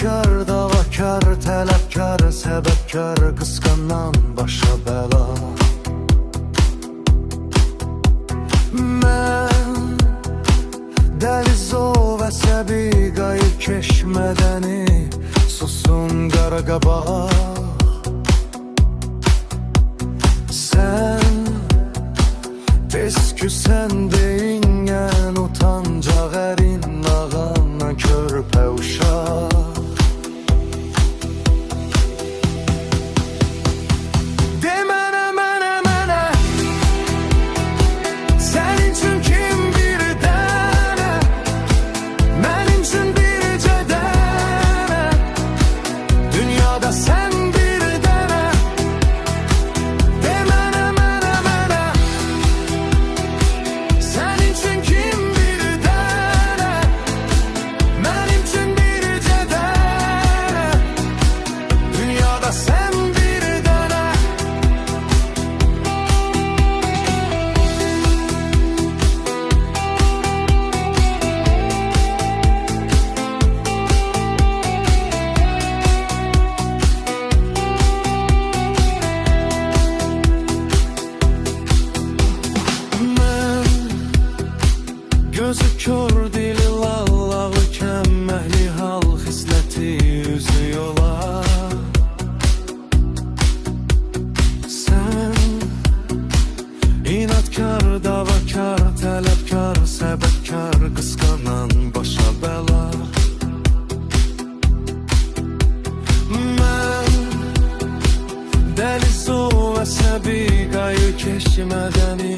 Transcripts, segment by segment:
İnatkar, davakar, tələbkar, səbəbkar, qısqanan başa bəla. Mən Dəlizov əsəbi, qayıb keşmədəni, susun qara qabaq. Sən tez küsən deyingən, utancaq ərin ağanla körpə uşaq. Gözü kör, dili lallağı, kəmməhli hal, xisləti üzü yola. Sən inatkar, davakar, tələbkar, səbəbkar, qısqanan başa bəla. Mən Dəlizov əsəbi, qayıb keşmədəni,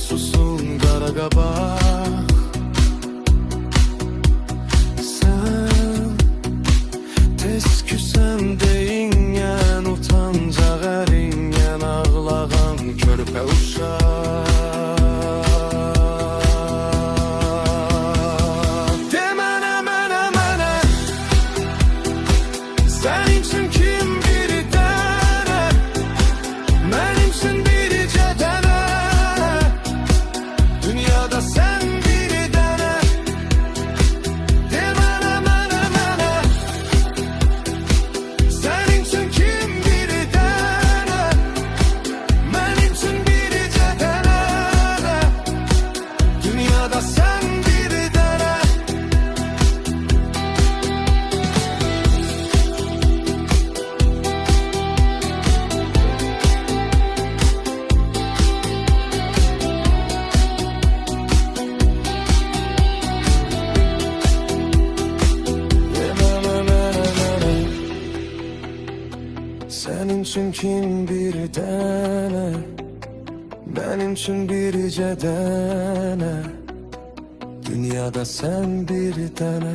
susun qara qabaq. Küsən deyingən, utancaq əringən, ağlağan körpə uşaq. De mənə, sənin üçün kim bir dənə, mənim üçün bircə dənə, dünyada sən bir dənə. Sənin üçün kim bir dənə, mənim üçün bircə dənə, dünyada sən bir dənə.